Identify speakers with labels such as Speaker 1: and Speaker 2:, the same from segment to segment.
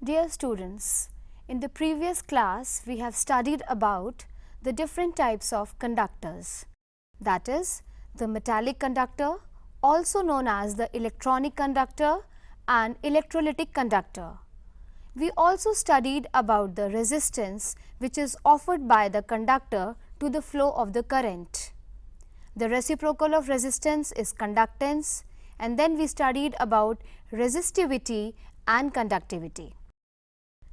Speaker 1: Dear students, in the previous class we have studied about the different types of conductors, that is the metallic conductor, also known as the electronic conductor and electrolytic conductor. We also studied about the resistance which is offered by the conductor to the flow of the current. The reciprocal of resistance is conductance, and then we studied about resistivity and conductivity.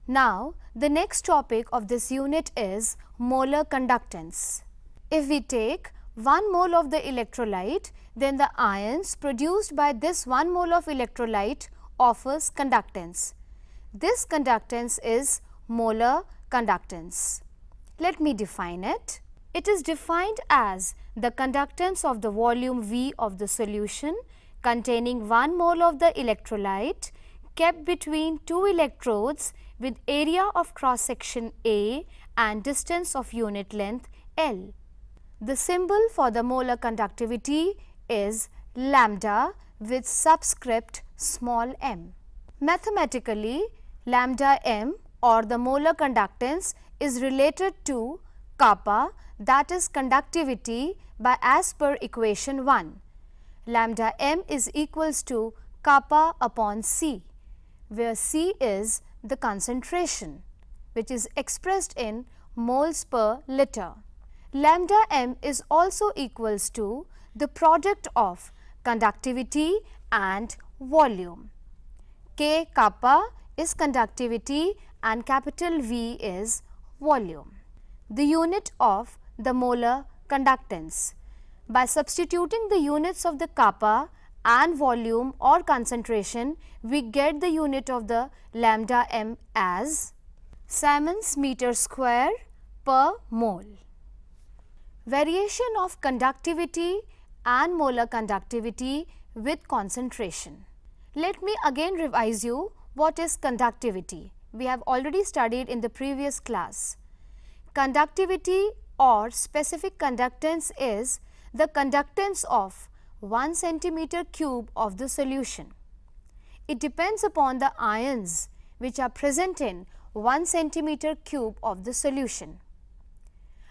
Speaker 1: Now, the next topic of this unit is molar conductance. If we take 1 mole of the electrolyte, then the ions produced by this 1 mole of electrolyte offers conductance. This conductance is molar conductance. Let me define it. It is defined as the conductance of the volume V of the solution containing 1 mole of the electrolyte kept between 2 electrodes with area of cross section A and distance of unit length L. The symbol for the molar conductivity is lambda with subscript small m. Mathematically, lambda m or the molar conductance is related to kappa, that is conductivity, by as per equation 1. Lambda m is equals to kappa upon C, where C is the concentration, which is expressed in moles per liter. Lambda m is also equals to the product of conductivity and volume. K kappa is conductivity and capital V is volume. The unit of the molar conductance. By substituting the units of the kappa and volume or concentration, we get the unit of the lambda m as Siemens meter square per mole. Variation of conductivity and molar conductivity with concentration. Let me again revise you what is conductivity. We have already studied in the previous class. Conductivity or specific conductance is the conductance of 1 centimeter cube of the solution. It depends upon the ions which are present in 1 centimeter cube of the solution.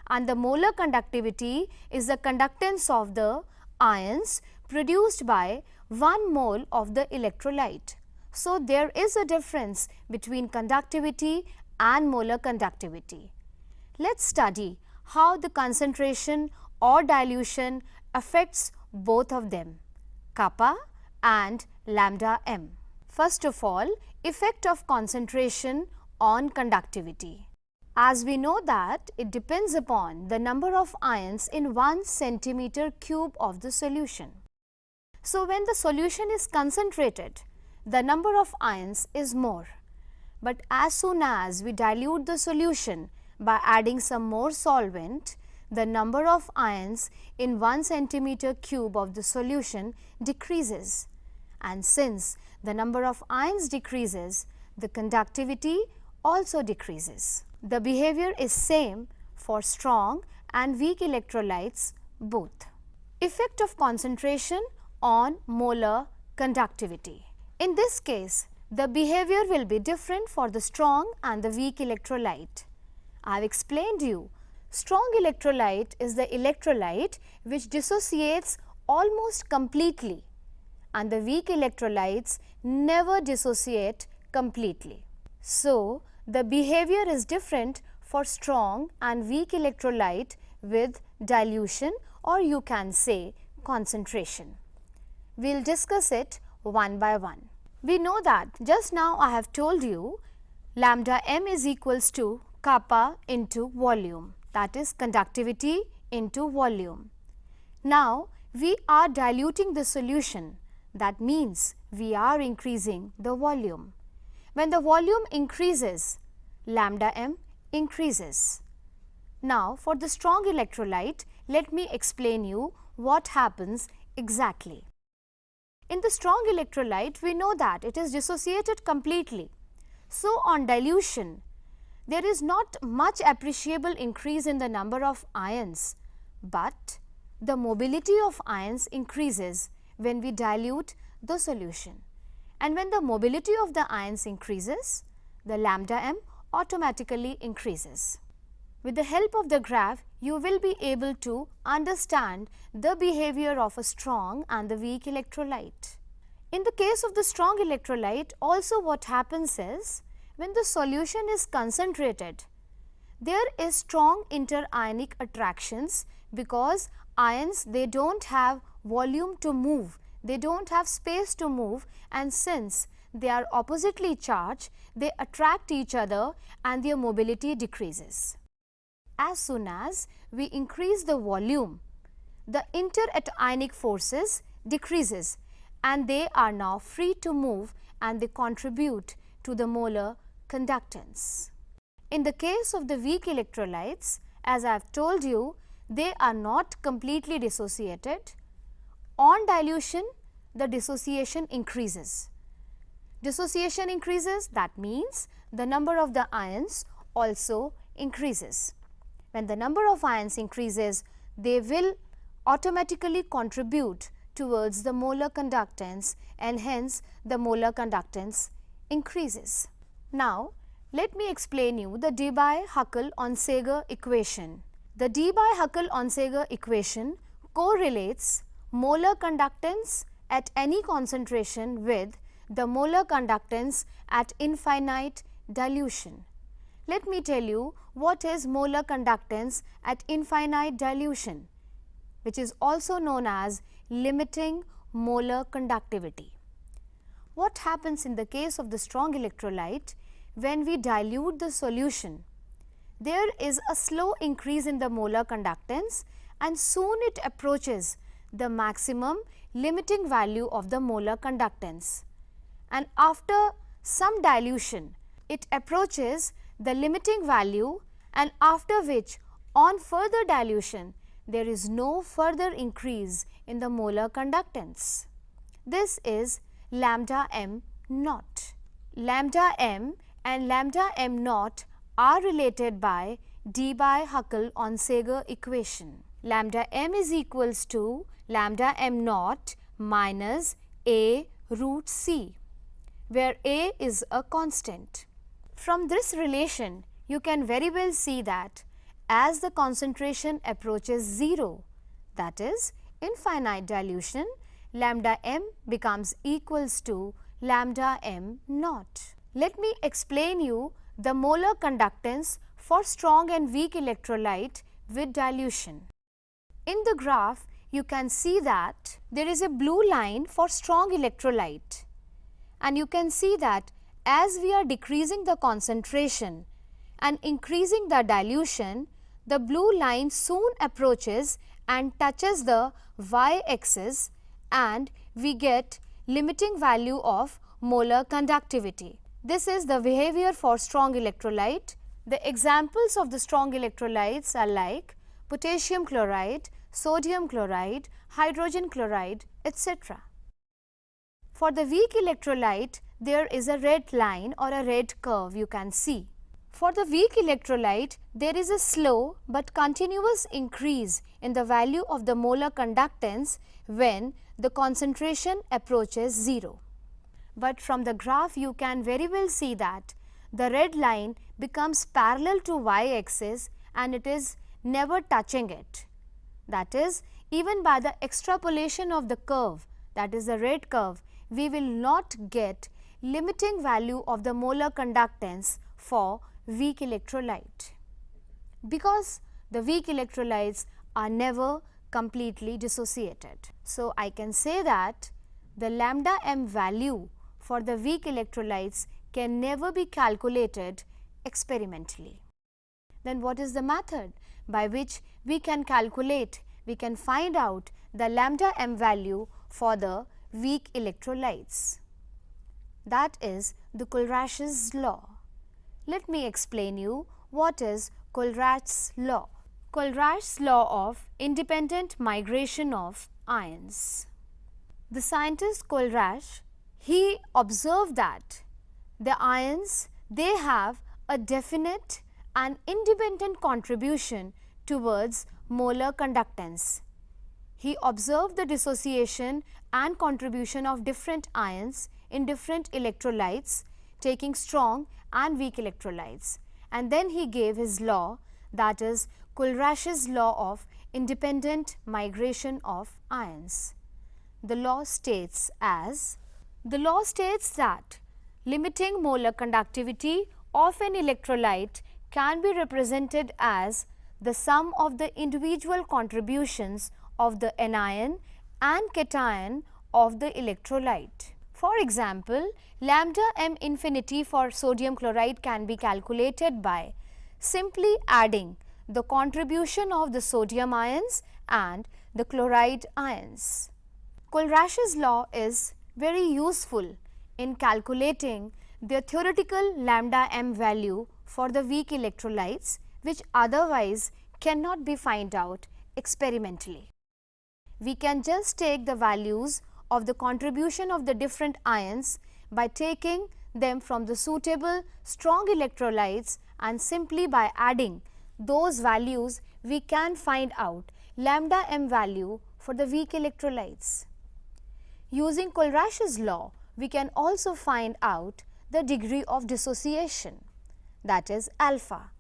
Speaker 1: And the molar conductivity is the conductance of the ions produced by 1 mole of the electrolyte. So, there is a difference between conductivity and molar conductivity. Let us study how the concentration or dilution affects both of them, kappa and lambda m. First of all, effect of concentration on conductivity. As we know that it depends upon the number of ions in 1 centimeter cube of the solution. So, when the solution is concentrated, the number of ions is more. But as soon as we dilute the solution by adding some more solvent, the number of ions in 1 centimeter cube of the solution decreases, and since the number of ions decreases, the conductivity also decreases. The behavior is same for strong and weak electrolytes both. Effect of concentration on molar conductivity. In this case, the behavior will be different for the strong and the weak electrolyte. I have explained you. Strong electrolyte is the electrolyte which dissociates almost completely, and the weak electrolytes never dissociate completely. So, the behavior is different for strong and weak electrolyte with dilution, or you can say concentration. We will discuss it one by one. We know that just now I have told you lambda m is equals to kappa into volume, that is conductivity into volume. Now, we are diluting the solution, that means we are increasing the volume. When the volume increases, lambda m increases. Now, for the strong electrolyte, let me explain you what happens exactly. In the strong electrolyte, we know that it is dissociated completely. So, on dilution, there is not much appreciable increase in the number of ions, but the mobility of ions increases when we dilute the solution. And when the mobility of the ions increases, the lambda m automatically increases. With the help of the graph, you will be able to understand the behavior of a strong and the weak electrolyte. In the case of the strong electrolyte, also what happens is, when the solution is concentrated, there is strong interionic attractions because ions, they don't have volume to move, they don't have space to move, and since they are oppositely charged, they attract each other and their mobility decreases. As soon as we increase the volume, the interationic forces decreases and they are now free to move and they contribute to the molar conductance. In the case of the weak electrolytes, as I have told you, they are not completely dissociated. On dilution, the dissociation increases. Dissociation increases, that means the number of the ions also increases. When the number of ions increases, they will automatically contribute towards the molar conductance and hence the molar conductance increases. Now, let me explain you the Debye-Huckel-Onsager equation. The Debye-Huckel-Onsager equation correlates molar conductance at any concentration with the molar conductance at infinite dilution. Let me tell you what is molar conductance at infinite dilution, which is also known as limiting molar conductivity. What happens in the case of the strong electrolyte? When we dilute the solution, there is a slow increase in the molar conductance and soon it approaches the maximum limiting value of the molar conductance. And after some dilution, it approaches the limiting value, and after which on further dilution, there is no further increase in the molar conductance. This is lambda m naught. Lambda m and lambda m naught are related by Debye-Huckel-Onsager equation. Lambda m is equals to lambda m naught minus a root c, where a is a constant. From this relation, you can very well see that as the concentration approaches 0, that is infinite dilution, lambda m becomes equals to lambda m naught. Let me explain you the molar conductance for strong and weak electrolyte with dilution. In the graph, you can see that there is a blue line for strong electrolyte, and you can see that as we are decreasing the concentration and increasing the dilution, the blue line soon approaches and touches the y-axis and we get limiting value of molar conductivity. This is the behavior for strong electrolyte. The examples of the strong electrolytes are like potassium chloride, sodium chloride, hydrogen chloride, etc. For the weak electrolyte, there is a red line or a red curve you can see. For the weak electrolyte, there is a slow but continuous increase in the value of the molar conductance when the concentration approaches 0. But from the graph, you can very well see that the red line becomes parallel to y-axis and it is never touching it. That is, even by the extrapolation of the curve, that is the red curve, we will not get limiting value of the molar conductance for weak electrolyte, because the weak electrolytes are never completely dissociated. So, I can say that the lambda m value for the weak electrolytes can never be calculated experimentally. Then what is the method by which we can calculate, we can find out the lambda m value for the weak electrolytes? That is the Kohlrash's law. Let me explain you what is Kohlrash's law. Kohlrash's law of independent migration of ions. The scientist Kohlrash, he observed that the ions, they have a definite and independent contribution towards molar conductance. He observed the dissociation and contribution of different ions in different electrolytes, taking strong and weak electrolytes. And then he gave his law, that is Kulrash's law of independent migration of ions. The law states that limiting molar conductivity of an electrolyte can be represented as the sum of the individual contributions of the anion and cation of the electrolyte. For example, lambda m infinity for sodium chloride can be calculated by simply adding the contribution of the sodium ions and the chloride ions. Kulrash's law is very useful in calculating the theoretical lambda m value for the weak electrolytes, which otherwise cannot be found out experimentally. We can just take the values of the contribution of the different ions by taking them from the suitable strong electrolytes, and simply by adding those values we can find out lambda m value for the weak electrolytes. Using Kulrash's law, we can also find out the degree of dissociation, that is alpha,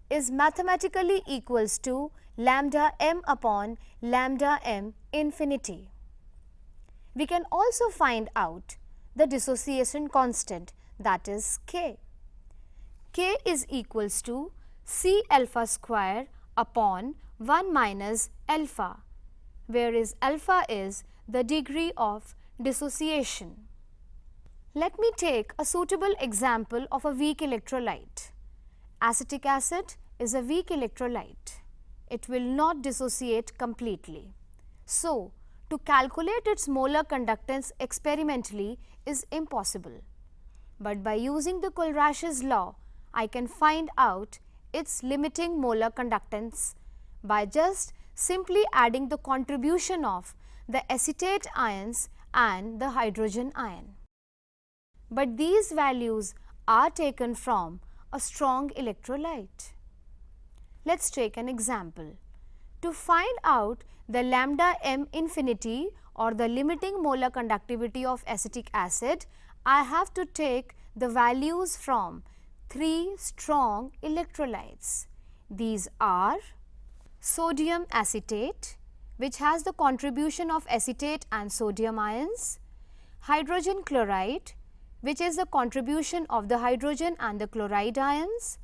Speaker 1: is mathematically equals to lambda m upon lambda m infinity. We can also find out the dissociation constant, that is K. K is equals to C alpha square upon 1 minus alpha, whereas alpha is the degree of dissociation. Let me take a suitable example of a weak electrolyte. Acetic acid is a weak electrolyte. It will not dissociate completely. So, to calculate its molar conductance experimentally is impossible. But by using the Kulrash's law, I can find out its limiting molar conductance by just simply adding the contribution of the acetate ions and the hydrogen ion. But these values are taken from a strong electrolyte. Let's take an example. To find out the lambda m infinity or the limiting molar conductivity of acetic acid, I have to take the values from 3 strong electrolytes. These are sodium acetate, which has the contribution of acetate and sodium ions, hydrogen chloride, which is the contribution of the hydrogen and the chloride ions,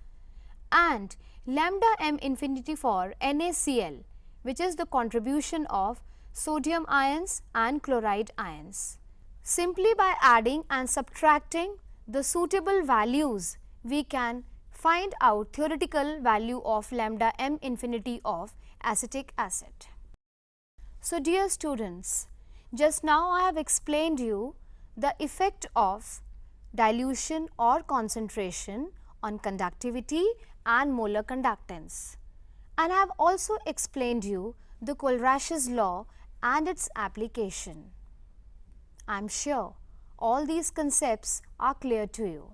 Speaker 1: and lambda m infinity for NaCl, which is the contribution of sodium ions and chloride ions. Simply by adding and subtracting the suitable values, we can find out theoretical value of lambda m infinity of acetic acid. So, dear students, just now I have explained you the effect of dilution or concentration on conductivity and molar conductance, and I have also explained you the Kulrash's law and its application. I am sure all these concepts are clear to you.